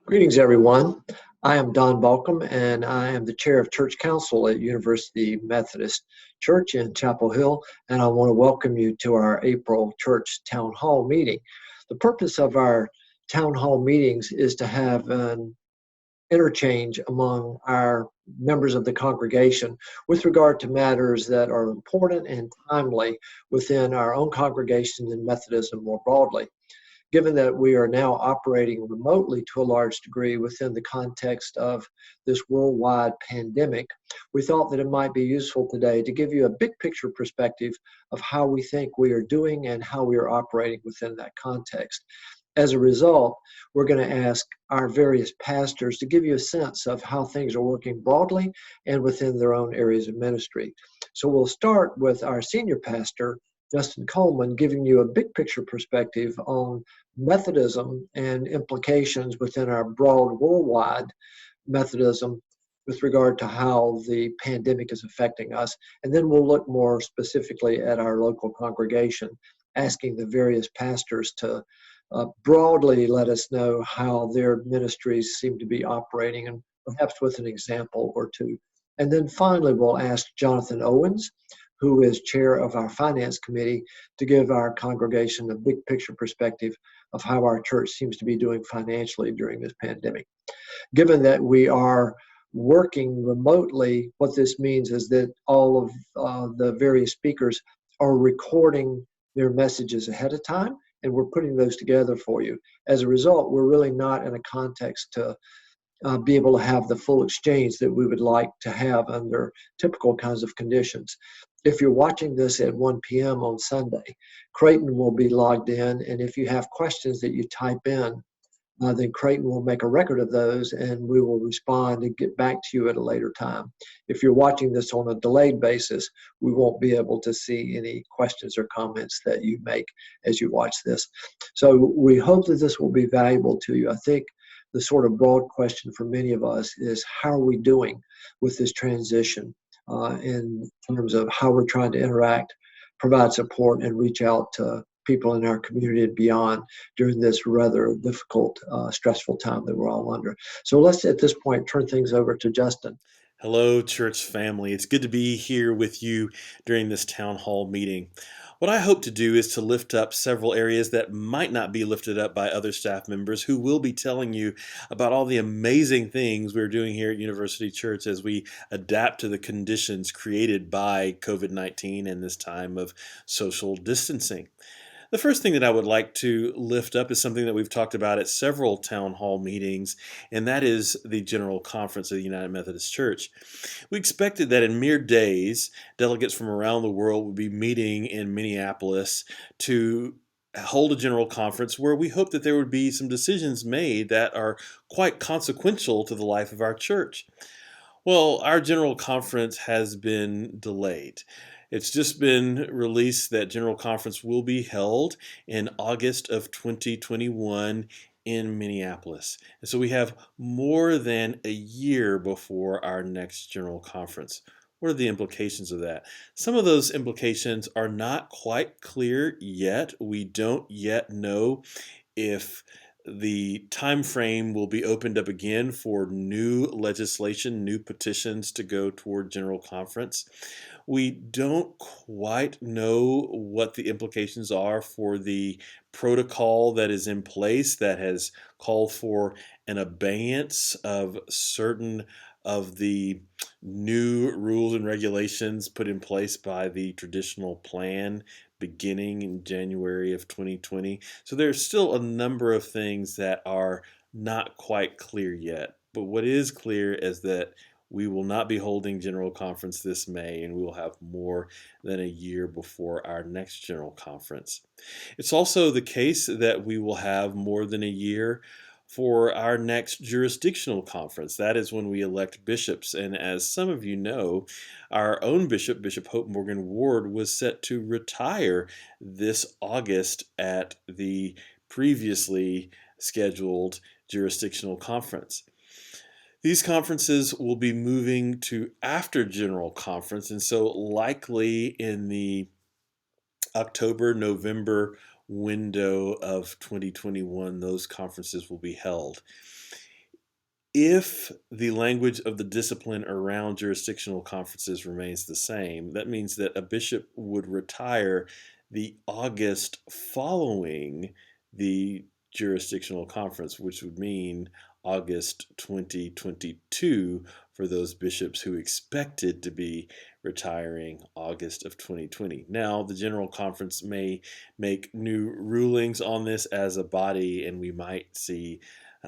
Greetings, everyone. I am Don Balcom, and I am the chair of Church Council at University Methodist Church in Chapel Hill, and I want to welcome you to our April Church Town Hall meeting. The purpose of our Town Hall meetings is to have an interchange among our members of the congregation with regard to matters that are important and timely within our own congregation and Methodism more broadly. Given that we are now operating remotely to a large degree within the context of this worldwide pandemic, we thought that it might be useful today to give you a big picture perspective of how we think we are doing and how we are operating within that context. As a result, we're going to ask our various pastors to give you a sense of how things are working broadly and within their own areas of ministry. So we'll start with our senior pastor, Justin Coleman, giving you a big picture perspective on Methodism and implications within our broad worldwide Methodism with regard to how the pandemic is affecting us. And then we'll look more specifically at our local congregation, asking the various pastors to broadly let us know how their ministries seem to be operating, and perhaps with an example or two. And then finally, we'll ask Jonathan Owens, who is chair of our finance committee, to give our congregation a big picture perspective of how our church seems to be doing financially during this pandemic. Given that we are working remotely, what this means is that all of the various speakers are recording their messages ahead of time, and we're putting those together for you. As a result, we're really not in a context to be able to have the full exchange that we would like to have under typical kinds of conditions. If you're watching this at 1 p.m. on Sunday, Creighton will be logged in, and if you have questions that you type in, then Creighton will make a record of those, and we will respond and get back to you at a later time. If you're watching this on a delayed basis, we won't be able to see any questions or comments that you make as you watch this. So we hope that this will be valuable to you. I think the sort of broad question for many of us is, how are we doing with this transition in terms of how we're trying to interact, provide support, and reach out to people in our community and beyond during this rather difficult, stressful time that we're all under. So let's, at this point, turn things over to Justin. Hello, church family. It's good to be here with you during this town hall meeting. What I hope to do is to lift up several areas that might not be lifted up by other staff members who will be telling you about all the amazing things we're doing here at University Church as we adapt to the conditions created by COVID-19 and this time of social distancing. The first thing that I would like to lift up is something that we've talked about at several town hall meetings, and that is the General Conference of the United Methodist Church. We expected that in mere days, delegates from around the world would be meeting in Minneapolis to hold a general conference where we hope that there would be some decisions made that are quite consequential to the life of our church. Well, our general conference has been delayed. It's just been released that General Conference will be held in August of 2021 in Minneapolis. And so we have more than a year before our next General Conference. What are the implications of that? Some of those implications are not quite clear yet. We don't yet know if the time frame will be opened up again for new legislation, new petitions to go toward General Conference. We don't quite know what the implications are for the protocol that is in place that has called for an abeyance of certain of the new rules and regulations put in place by the traditional plan beginning in January of 2020. So there's still a number of things that are not quite clear yet. But what is clear is that we will not be holding General Conference this May, and we will have more than a year before our next General Conference. It's also the case that we will have more than a year for our next jurisdictional conference. That is when we elect bishops. And as some of you know, our own bishop, Bishop Hope Morgan Ward, was set to retire this August at the previously scheduled jurisdictional conference. These conferences will be moving to after General Conference, and so likely in the October-November window of 2021, those conferences will be held. If the language of the discipline around jurisdictional conferences remains the same, that means that a bishop would retire the August following the jurisdictional conference, which would mean August 2022 for those bishops who expected to be retiring August of 2020. Now, the General Conference may make new rulings on this as a body, and we might see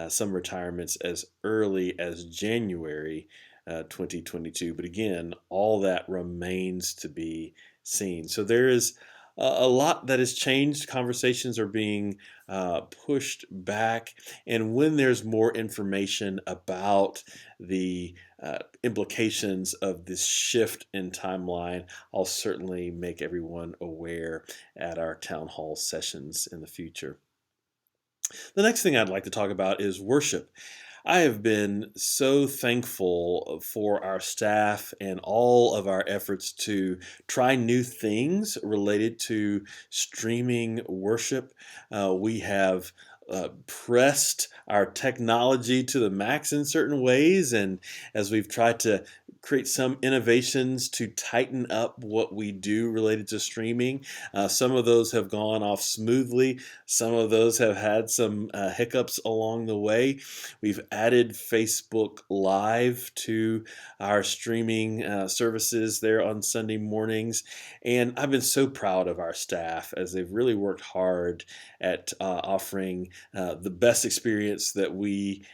some retirements as early as January 2022. But again, all that remains to be seen. So there is a lot that has changed. Conversations are being pushed back. And when there's more information about the implications of this shift in timeline, I'll certainly make everyone aware at our town hall sessions in the future. The next thing I'd like to talk about is worship. I have been so thankful for our staff and all of our efforts to try new things related to streaming worship. We have pressed our technology to the max in certain ways, and as we've tried to create some innovations to tighten up what we do related to streaming. Some of those have gone off smoothly. Some of those have had some hiccups along the way. We've added Facebook Live to our streaming services there on Sunday mornings. And I've been so proud of our staff as they've really worked hard at offering the best experience that we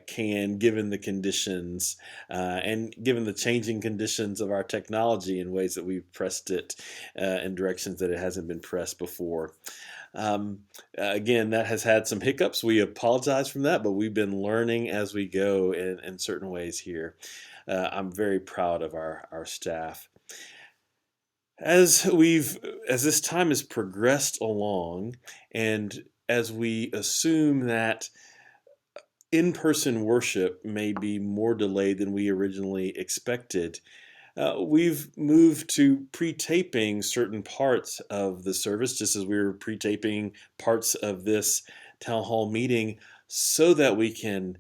can, given the conditions and given the changing conditions of our technology in ways that we've pressed it in directions that it hasn't been pressed before. Again, that has had some hiccups. We apologize from that, but we've been learning as we go in certain ways here. I'm very proud of our staff. As this time has progressed along, and as we assume that in-person worship may be more delayed than we originally expected, we've moved to pre-taping certain parts of the service, just as we were pre-taping parts of this town hall meeting, so that we can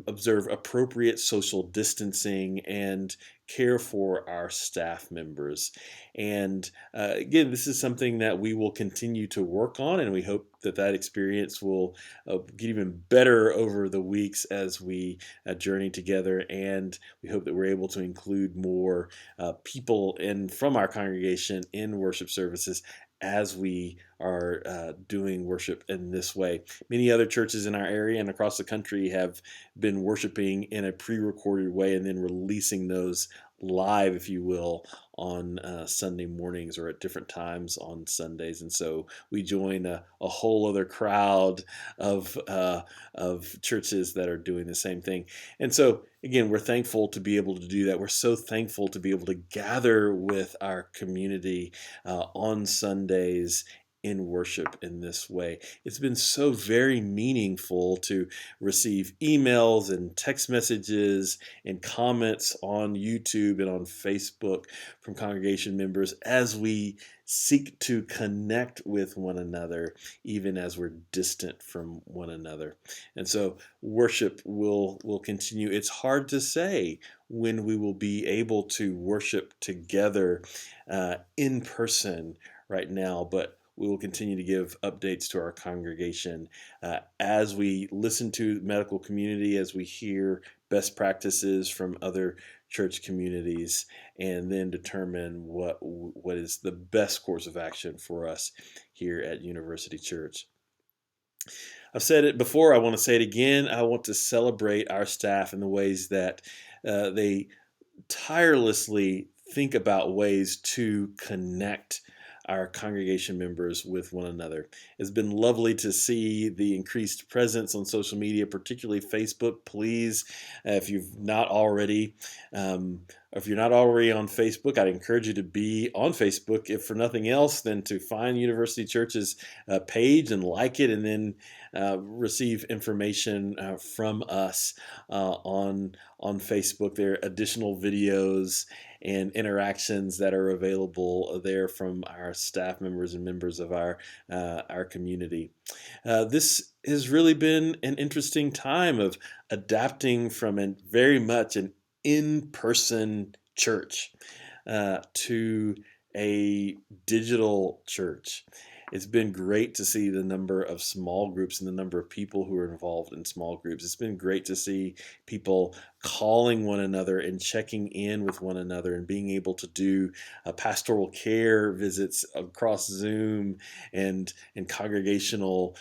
observe appropriate social distancing and care for our staff members. And again, this is something that we will continue to work on, and we hope that experience will get even better over the weeks as we journey together. And we hope that we're able to include more people from our congregation in worship services as we are doing worship in this way. Many other churches in our area and across the country have been worshiping in a pre-recorded way and then releasing those live, if you will, on Sunday mornings or at different times on Sundays. And so we join a whole other crowd of churches that are doing the same thing. And so, again, we're thankful to be able to do that. We're so thankful to be able to gather with our community on Sundays in worship in this way. It's been so very meaningful to receive emails and text messages and comments on YouTube and on Facebook from congregation members as we seek to connect with one another, even as we're distant from one another. And so worship will continue. It's hard to say when we will be able to worship together in person right now, but we will continue to give updates to our congregation as we listen to the medical community, as we hear best practices from other church communities, and then determine what is the best course of action for us here at University Church. I've said it before, I want to say it again. I want to celebrate our staff in the ways that they tirelessly think about ways to connect our congregation members with one another. It's been lovely to see the increased presence on social media, particularly Facebook. Please, if you've not already, If you're not already on Facebook, I'd encourage you to be on Facebook, if for nothing else, than to find University Church's page and like it, and then receive information from us on Facebook. There are additional videos and interactions that are available there from our staff members and members of our community. This has really been an interesting time of adapting from very much an in-person church to a digital church. It's been great to see the number of small groups and the number of people who are involved in small groups. It's been great to see people calling one another and checking in with one another and being able to do pastoral care visits across Zoom and congregational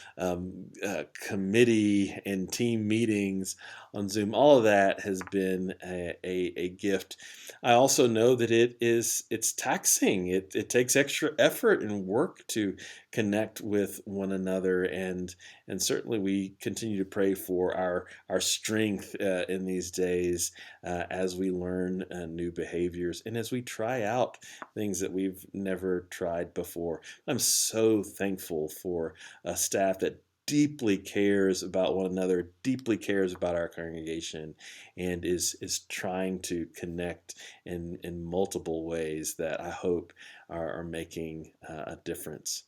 committee and team meetings on Zoom. All of that has been a gift. I also know that it's taxing. It takes extra effort and work to connect with one another, and certainly we continue to pray for our strength in these days as we learn new behaviors and as we try out things that we've never tried before. I'm so thankful for a staff that deeply cares about one another, deeply cares about our congregation, and is trying to connect in multiple ways that I hope are making a difference.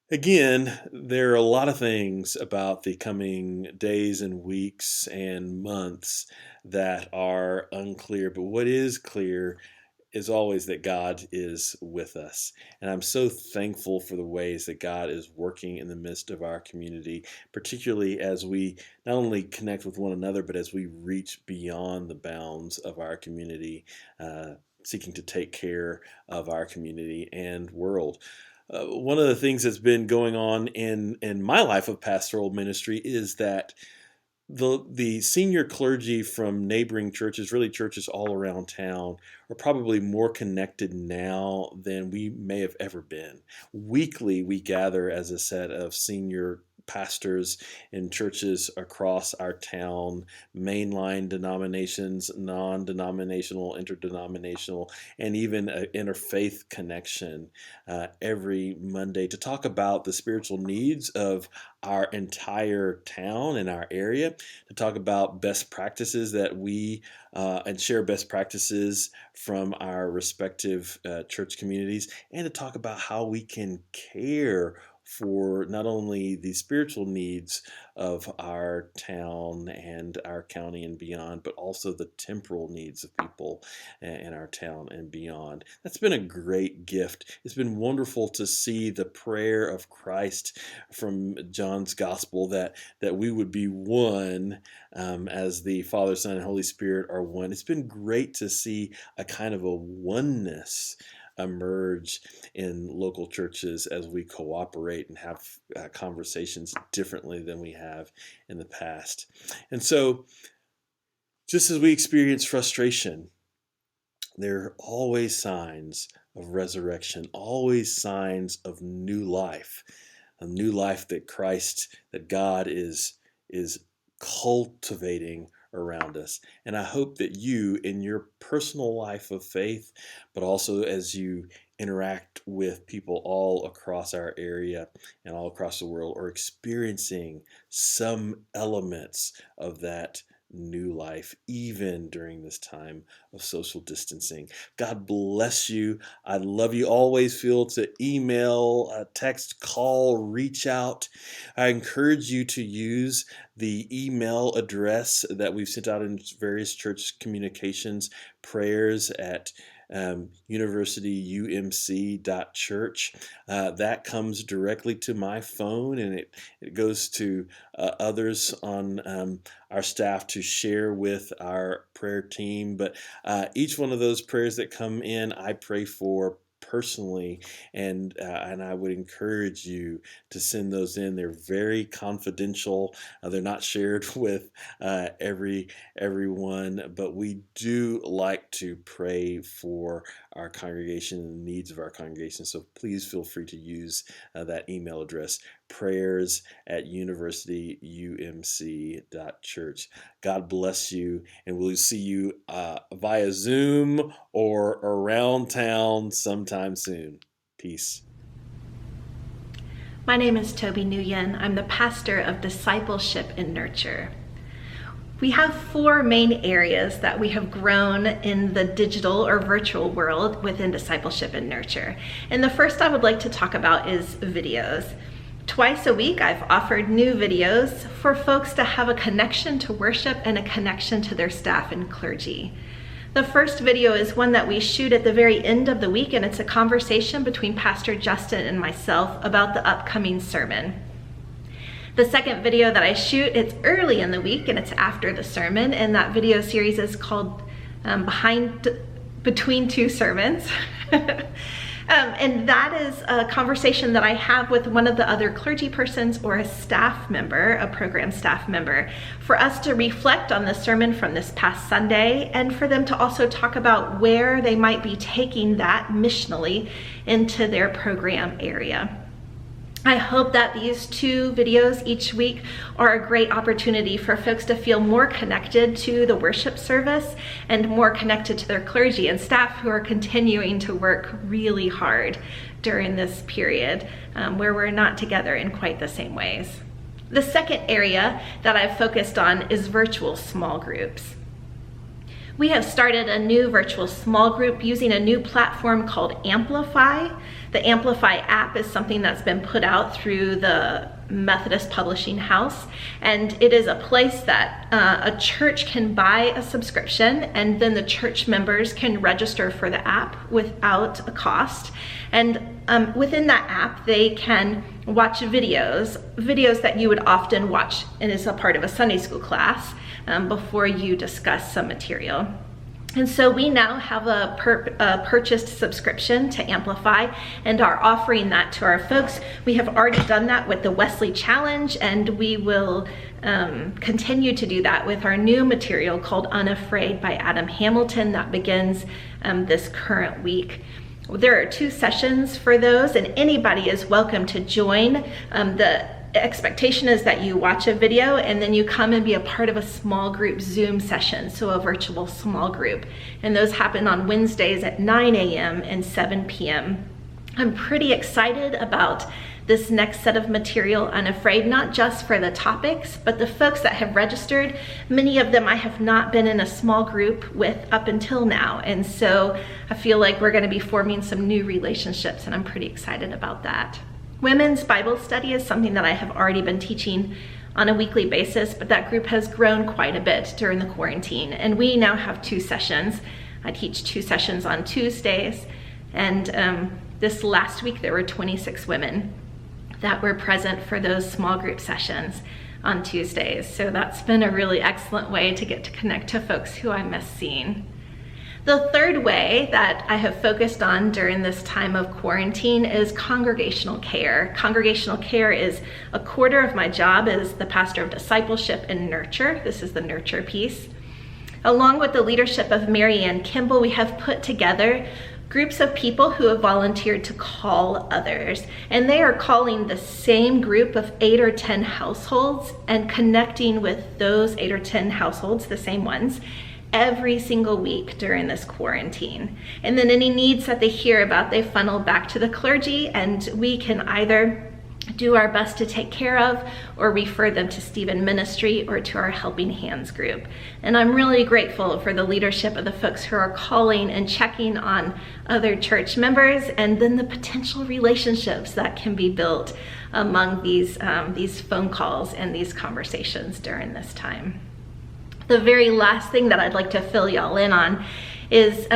Again, there are a lot of things about the coming days and weeks and months that are unclear, but what is clear is always that God is with us. And I'm so thankful for the ways that God is working in the midst of our community, particularly as we not only connect with one another, but as we reach beyond the bounds of our community, seeking to take care of our community and world. One of the things that's been going on in my life of pastoral ministry is that the senior clergy from neighboring churches, really churches all around town, are probably more connected now than we may have ever been. Weekly, we gather as a set of senior pastors in churches across our town, mainline denominations, non-denominational, interdenominational, and even an interfaith connection every Monday to talk about the spiritual needs of our entire town and our area, to talk about best practices that we and share best practices from our respective church communities, and to talk about how we can care for not only the spiritual needs of our town and our county and beyond, but also the temporal needs of people in our town and beyond. That's been a great gift. It's been wonderful to see the prayer of Christ from John's Gospel that we would be one as the Father, Son, and Holy Spirit are one. It's been great to see a kind of a oneness emerge in local churches as we cooperate and have conversations differently than we have in the past. And so, just as we experience frustration, there are always signs of resurrection, always signs of new life, a new life that Christ, that God is cultivating around us. And I hope that you, in your personal life of faith, but also as you interact with people all across our area and all across the world, are experiencing some elements of that new life, even during this time of social distancing. God bless you. I love you. Always feel to email, text, call, reach out. I encourage you to use the email address that we've sent out in various church communications, prayers at universityumc.church. That comes directly to my phone, and it goes to others on our staff to share with our prayer team. But each one of those prayers that come in, I pray for personally, and I would encourage you to send those in. They're very confidential. They're not shared with everyone, but we do like to pray for our congregation and the needs of our congregation. So please feel free to use that email address, prayers@universityumc.church. God bless you, and we'll see you via Zoom or around town sometime soon. Peace. My name is Toby Nguyen. I'm the pastor of Discipleship and Nurture. We have 4 main areas that we have grown in the digital or virtual world within Discipleship and Nurture. And the first I would like to talk about is videos. Twice a week, I've offered new videos for folks to have a connection to worship and a connection to their staff and clergy. The first video is one that we shoot at the very end of the week, and it's a conversation between Pastor Justin and myself about the upcoming sermon. The second video that I shoot, it's early in the week and it's after the sermon, and that video series is called Between Two Sermons. And that is a conversation that I have with one of the other clergy persons or a staff member, a program staff member, for us to reflect on the sermon from this past Sunday, and for them to also talk about where they might be taking that missionally into their program area. I hope that these 2 videos each week are a great opportunity for folks to feel more connected to the worship service and more connected to their clergy and staff who are continuing to work really hard during this period where we're not together in quite the same ways. The second area that I've focused on is virtual small groups. We have started a new virtual small group using a new platform called Amplify. The Amplify app is something that's been put out through the Methodist Publishing House, and it is a place that a church can buy a subscription, and then the church members can register for the app without a cost. And within that app, they can watch videos that you would often watch and is a part of a Sunday school class before you discuss some material. And so we now have a purchased subscription to Amplify and are offering that to our folks. We have already done that with the Wesley Challenge, and we will continue to do that with our new material called Unafraid by Adam Hamilton that begins this current week. There are 2 sessions for those, and anybody is welcome to join. The expectation is that you watch a video and then you come and be a part of a small group Zoom session, so a virtual small group. And those happen on Wednesdays at 9 a.m. and 7 p.m. I'm pretty excited about this next set of material, Unafraid, not just for the topics, but the folks that have registered. Many of them I have not been in a small group with up until now. And so I feel like we're going to be forming some new relationships, and I'm pretty excited about that. Women's Bible study is something that I have already been teaching on a weekly basis, but that group has grown quite a bit during the quarantine, and we now have 2 sessions. I teach 2 sessions on Tuesdays, and this last week there were 26 women that were present for those small group sessions on Tuesdays. So that's been a really excellent way to get to connect to folks who I miss seeing. The third way that I have focused on during this time of quarantine is congregational care. Congregational care is a quarter of my job as the pastor of Discipleship and Nurture. This is the nurture piece. Along with the leadership of Mary Ann Kimball, we have put together groups of people who have volunteered to call others. And they are calling the same group of 8 or 10 households and connecting with those 8 or 10 households, the same ones, every single week during this quarantine. And then any needs that they hear about, they funnel back to the clergy, and we can either do our best to take care of or refer them to Stephen Ministry or to our Helping Hands group. And I'm really grateful for the leadership of the folks who are calling and checking on other church members, and then the potential relationships that can be built among these phone calls and these conversations during this time. The very last thing that I'd like to fill y'all in on is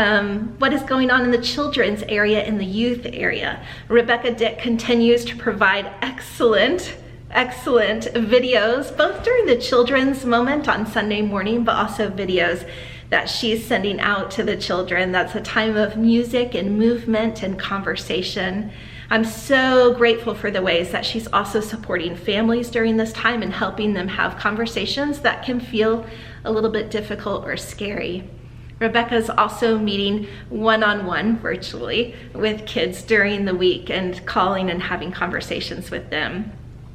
what is going on in the children's area and the youth area. Rebecca Dick continues to provide excellent videos, both during the children's moment on Sunday morning, but also videos that she's sending out to the children. That's a time of music and movement and conversation. I'm so grateful for the ways that she's also supporting families during this time and helping them have conversations that can feel a little bit difficult or scary. Rebecca's also meeting one-on-one virtually with kids during the week and calling and having conversations with them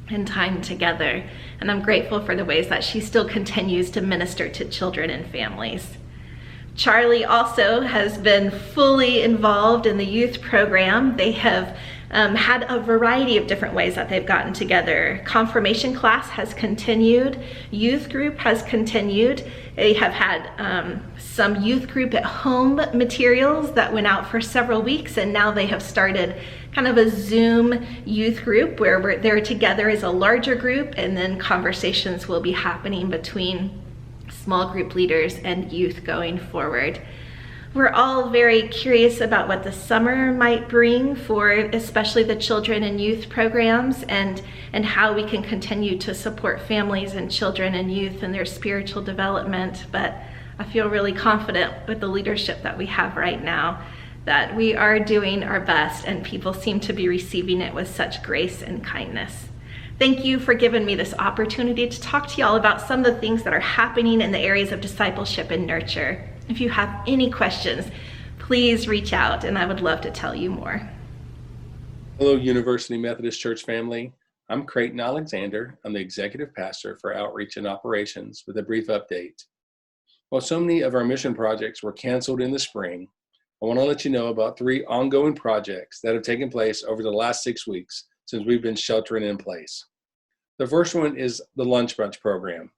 and time together. And I'm grateful for the ways that she still continues to minister to children and families. Charlie also has been fully involved in the youth program. They have had a variety of different ways that they've gotten together. Confirmation class has continued. Youth group has continued. They have had some youth group at home materials that went out for several weeks, and now they have started kind of a Zoom youth group where they're together as a larger group, and then conversations will be happening between small group leaders and youth going forward. We're all very curious about what the summer might bring for especially the children and youth programs, and how we can continue to support families and children and youth in their spiritual development. But I feel really confident with the leadership that we have right now that we are doing our best, and people seem to be receiving it with such grace and kindness. Thank you for giving me this opportunity to talk to y'all about some of the things that are happening in the areas of discipleship and nurture. If you have any questions, please reach out, and I would love to tell you more. Hello, University Methodist Church family. I'm Creighton Alexander. I'm the Executive Pastor for Outreach and Operations with a brief update. While so many of our mission projects were canceled in the spring, I want to let you know about 3 ongoing projects that have taken place over the last 6 weeks since we've been sheltering in place. The first one is the Lunch Brunch program.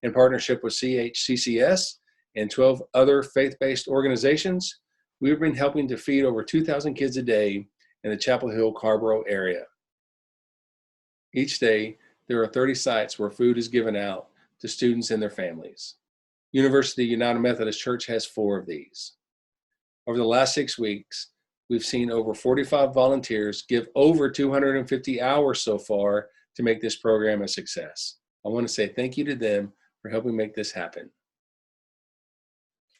In partnership with CHCCS and 12 other faith-based organizations, we've been helping to feed over 2,000 kids a day in the Chapel Hill, Carborough area. Each day, there are 30 sites where food is given out to students and their families. University United Methodist Church has 4 of these. Over the last 6 weeks, we've seen over 45 volunteers give over 250 hours so far to make this program a success. I want to say thank you to them for helping make this happen.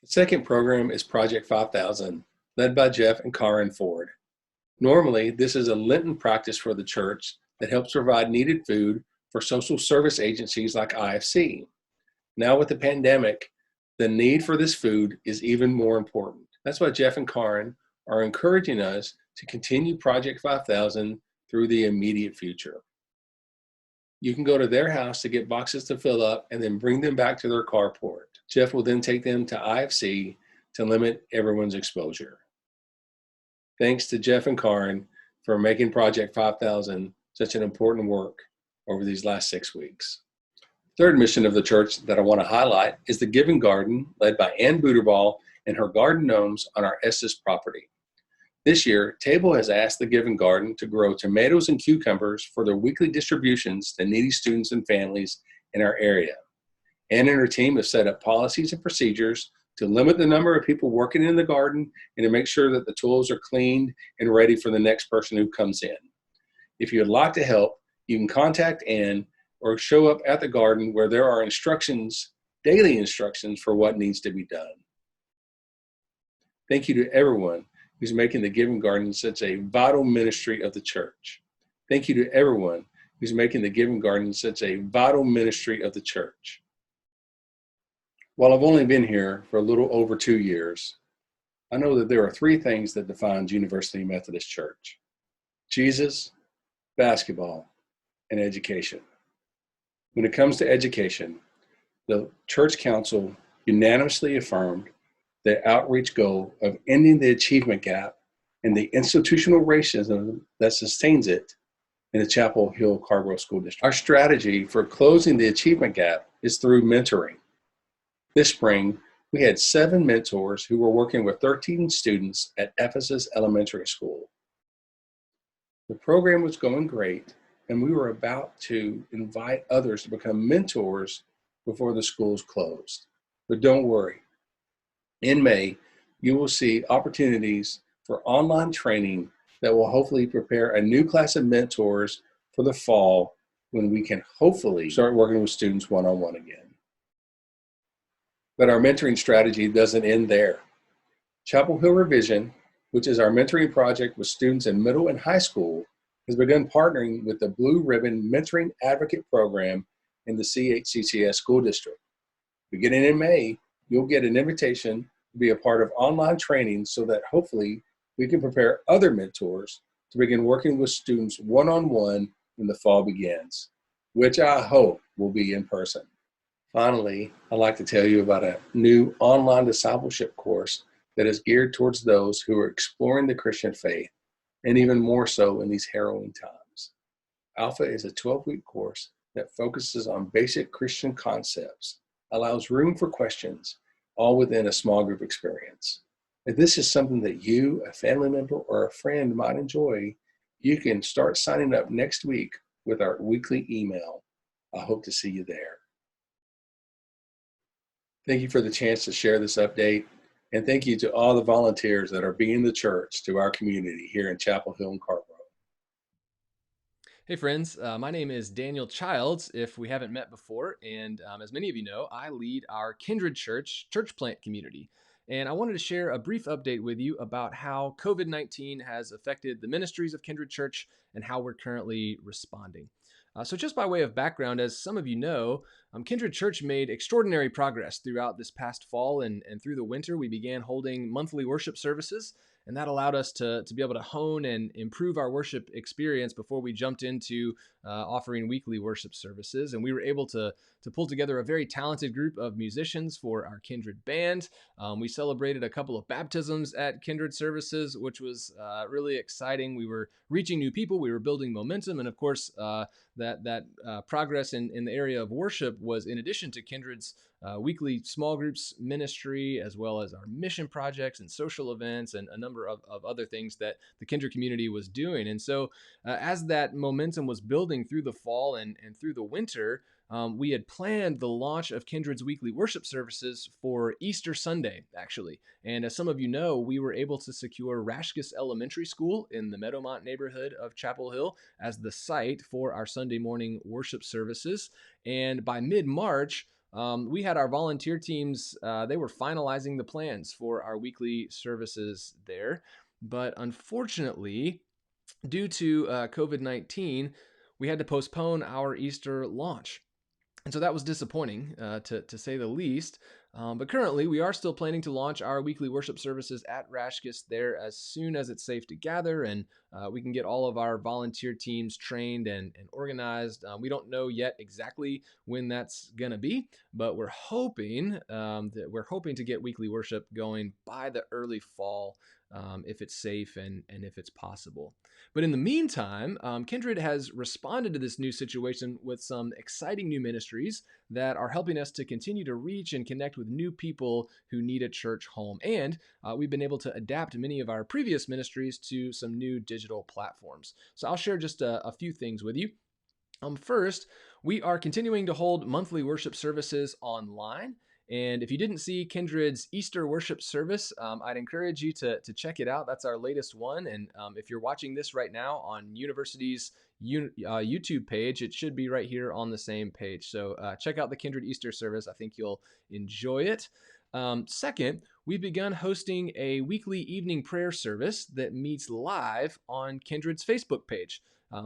The second program is Project 5000, led by Jeff and Karen Ford. Normally, this is a Lenten practice for the church that helps provide needed food for social service agencies like IFC. Now with the pandemic, the need for this food is even more important. That's why Jeff and Karen are encouraging us to continue Project 5000 through the immediate future. You can go to their house to get boxes to fill up and then bring them back to their carport. Jeff will then take them to IFC to limit everyone's exposure. Thanks to Jeff and Karen for making Project 5000 such an important work over these last 6 weeks. Third mission of the church that I want to highlight is the Giving Garden, led by Ann Booterball and her garden gnomes on our Estes property. This year, Table has asked the Giving Garden to grow tomatoes and cucumbers for their weekly distributions to needy students and families in our area. Ann and her team have set up policies and procedures to limit the number of people working in the garden and to make sure that the tools are cleaned and ready for the next person who comes in. If you would like to help, you can contact Ann or show up at the garden where there are instructions, daily instructions for what needs to be done. Thank you to everyone who's making the Giving Garden such a vital ministry of the church. Thank you to everyone who's making the Giving Garden such a vital ministry of the church. While I've only been here for a little over 2 years, I know that there are 3 things that define University Methodist Church: Jesus, basketball, and education. When it comes to education, the Church Council unanimously affirmed the outreach goal of ending the achievement gap and the institutional racism that sustains it in the Chapel Hill Carborough School District. Our strategy for closing the achievement gap is through mentoring. This spring, we had 7 mentors who were working with 13 students at Ephesus Elementary School. The program was going great, and we were about to invite others to become mentors before the schools closed. But don't worry. In May, you will see opportunities for online training that will hopefully prepare a new class of mentors for the fall, when we can hopefully start working with students one-on-one again. But our mentoring strategy doesn't end there. Chapel Hill Revision, which is our mentoring project with students in middle and high school, has begun partnering with the Blue Ribbon Mentoring Advocate Program in the CHCCS School District. Beginning in May, you'll get an invitation to be a part of online training so that hopefully we can prepare other mentors to begin working with students one-on-one when the fall begins, which I hope will be in person. Finally, I'd like to tell you about a new online discipleship course that is geared towards those who are exploring the Christian faith, and even more so in these harrowing times. Alpha is a 12-week course that focuses on basic Christian concepts, allows room for questions, all within a small group experience. If this is something that you, a family member, or a friend might enjoy, you can start signing up next week with our weekly email. I hope to see you there. Thank you for the chance to share this update, and thank you to all the volunteers that are being the church to our community here in Chapel Hill and Carborough. Hey friends, my name is Daniel Childs, if we haven't met before, and as many of you know, I lead our Kindred church plant community. And I wanted to share a brief update with you about how COVID-19 has affected the ministries of Kindred Church and how we're currently responding. So just by way of background, as some of you know, Kindred Church made extraordinary progress throughout this past fall and through the winter. We began holding monthly worship services, and that allowed us to be able to hone and improve our worship experience before we jumped into offering weekly worship services. And we were able to pull together a very talented group of musicians for our Kindred band. We celebrated a couple of baptisms at Kindred services, which was really exciting. We were reaching new people, we were building momentum, and of course, that progress in the area of worship was in addition to Kindred's weekly small groups ministry, as well as our mission projects and social events and a number of other things that the Kindred community was doing. And so as that momentum was building through the fall and through the winter, we had planned the launch of Kindred's weekly worship services for Easter Sunday, actually. And as some of you know, we were able to secure Rashkus Elementary School in the Meadowmont neighborhood of Chapel Hill as the site for our Sunday morning worship services. And by mid-March, we had our volunteer teams, they were finalizing the plans for our weekly services there. But unfortunately, due to COVID-19, we had to postpone our Easter launch. And so that was disappointing, to say the least. But currently, we are still planning to launch our weekly worship services at Rashkus there as soon as it's safe to gather and we can get all of our volunteer teams trained and organized. We don't know yet exactly when that's going to be, but we're hoping to get weekly worship going by the early fall, if it's safe and if it's possible. But in the meantime, Kindred has responded to this new situation with some exciting new ministries that are helping us to continue to reach and connect with new people who need a church home. And we've been able to adapt many of our previous ministries to some new digital platforms. So I'll share just a few things with you. First, we are continuing to hold monthly worship services online. And if you didn't see Kindred's Easter worship service, I'd encourage you to check it out. That's our latest one. And if you're watching this right now on University's YouTube page, it should be right here on the same page. So check out the Kindred Easter service. I think you'll enjoy it. Second, we've begun hosting a weekly evening prayer service that meets live on Kindred's Facebook page.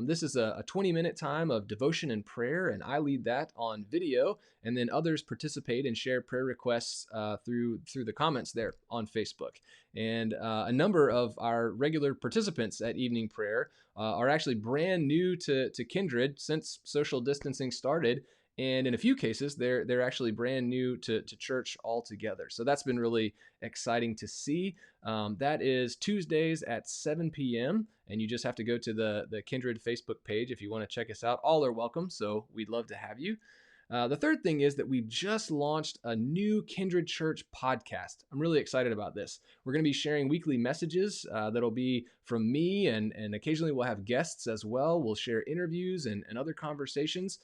This is a 20-minute time of devotion and prayer, and I lead that on video, and then others participate and share prayer requests through the comments there on Facebook. And a number of our regular participants at evening prayer are actually brand new to Kindred since social distancing started. And in a few cases, they're actually brand new to church altogether. So that's been really exciting to see. That is Tuesdays at 7 p.m. And you just have to go to the Kindred Facebook page if you want to check us out. All are welcome, so we'd love to have you. The third thing is that we've just launched a new Kindred Church podcast. I'm really excited about this. We're going to be sharing weekly messages that'll be from me, and occasionally we'll have guests as well. We'll share interviews and other conversations.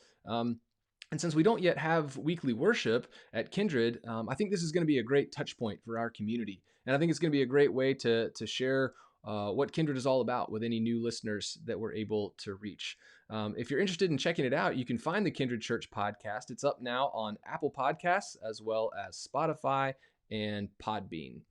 And since we don't yet have weekly worship at Kindred, I think this is going to be a great touch point for our community. And I think it's going to be a great way to share what Kindred is all about with any new listeners that we're able to reach. If you're interested in checking it out, you can find the Kindred Church podcast. It's up now on Apple Podcasts as well as Spotify and Podbean.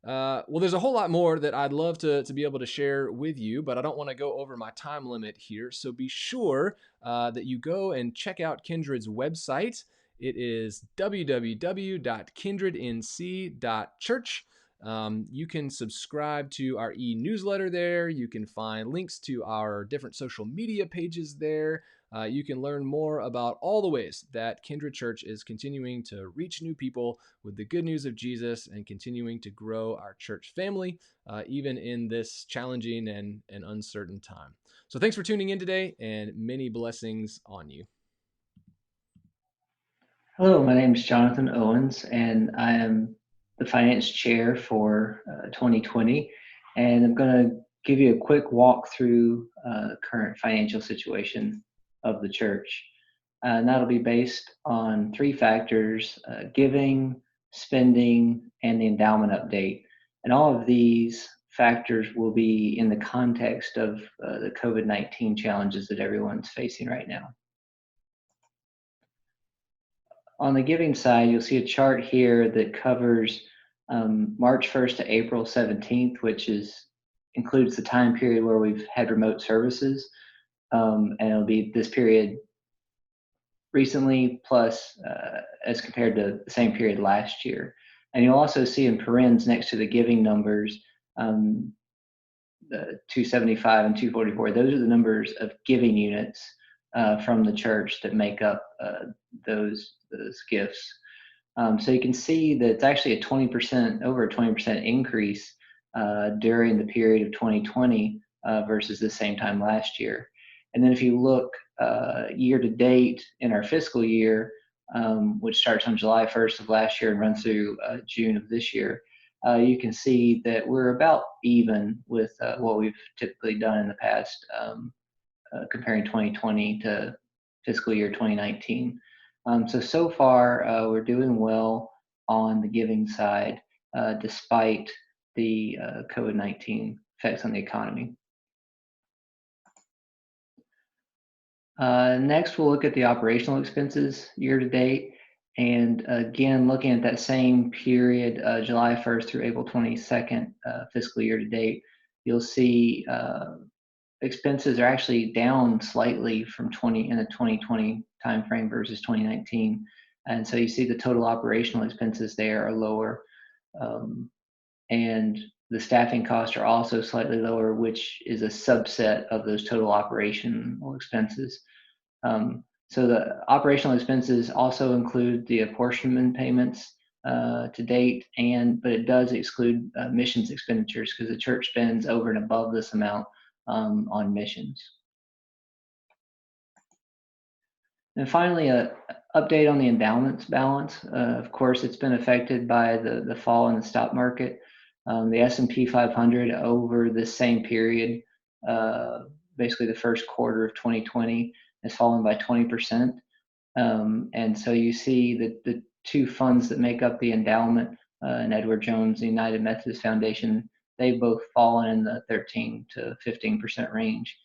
Well, there's a whole lot more that I'd love to be able to share with you, but I don't want to go over my time limit here. So be sure that you go and check out Kindred's website. It is www.kindrednc.church. You can subscribe to our e-newsletter there. You can find links to our different social media pages there. You can learn more about all the ways that Kindred Church is continuing to reach new people with the good news of Jesus and continuing to grow our church family, even in this challenging and uncertain time. So thanks for tuning in today, and many blessings on you. Hello, my name is Jonathan Owens, and I am the finance chair for 2020. And I'm going to give you a quick walk through the current financial situation of the church. And that'll be based on three factors: giving, spending, and the endowment update. And all of these factors will be in the context of the COVID-19 challenges that everyone's facing right now. On the giving side, you'll see a chart here that covers March 1st to April 17th, which includes the time period where we've had remote services. And it'll be this period recently plus as compared to the same period last year. And you'll also see in parens next to the giving numbers, the 275 and 244, those are the numbers of giving units from the church that make up those gifts. So you can see that it's actually over a 20% increase during the period of 2020 versus the same time last year. And then if you look year to date in our fiscal year, which starts on July 1st of last year and runs through June of this year, you can see that we're about even with what we've typically done in the past, comparing 2020 to fiscal year 2019. So far, we're doing well on the giving side, despite the COVID-19 effects on the economy. Next, we'll look at the operational expenses year to date. And again, looking at that same period, July 1st through April 22nd, fiscal year to date, you'll see expenses are actually down slightly from in the 2020 timeframe versus 2019. And so you see the total operational expenses there are lower. And the staffing costs are also slightly lower, which is a subset of those total operational expenses. So the operational expenses also include the apportionment payments to date, but it does exclude missions expenditures because the church spends over and above this amount on missions. And finally, an update on the imbalance balance. Of course, it's been affected by the fall in the stock market. The S&P 500 over this same period, basically the first quarter of 2020, has fallen by 20%. And so you see that the two funds that make up the endowment, and Edward Jones, the United Methodist Foundation, they've both fallen in the 13 to 15% range.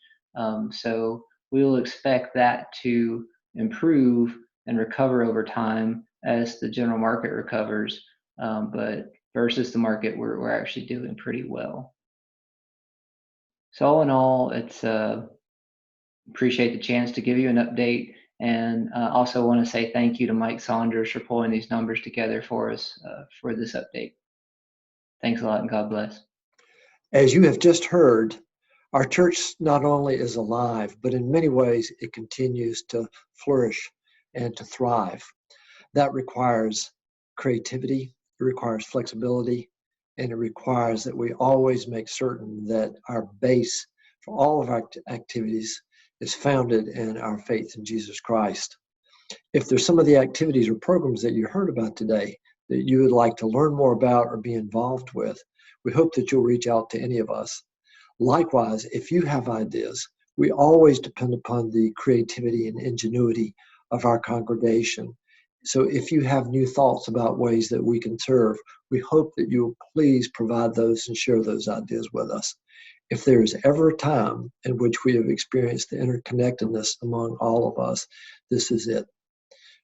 So we will expect that to improve and recover over time as the general market recovers. But versus the market, we're actually doing pretty well. So all in all, it's appreciate the chance to give you an update, and also want to say thank you to Mike Saunders for pulling these numbers together for us for this update. Thanks a lot, and God bless. As you have just heard, our church not only is alive, but in many ways it continues to flourish and to thrive. That requires creativity, it requires flexibility, and it requires that we always make certain that our base for all of our activities is founded in our faith in Jesus Christ. If there's some of the activities or programs that you heard about today that you would like to learn more about or be involved with, we hope that you'll reach out to any of us. Likewise, if you have ideas, we always depend upon the creativity and ingenuity of our congregation. So if you have new thoughts about ways that we can serve, we hope that you'll please provide those and share those ideas with us. If there is ever a time in which we have experienced the interconnectedness among all of us, this is it.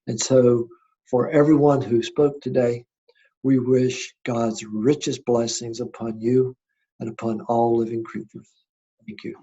And so for everyone who spoke today, we wish God's richest blessings upon you and upon all living creatures. Thank you.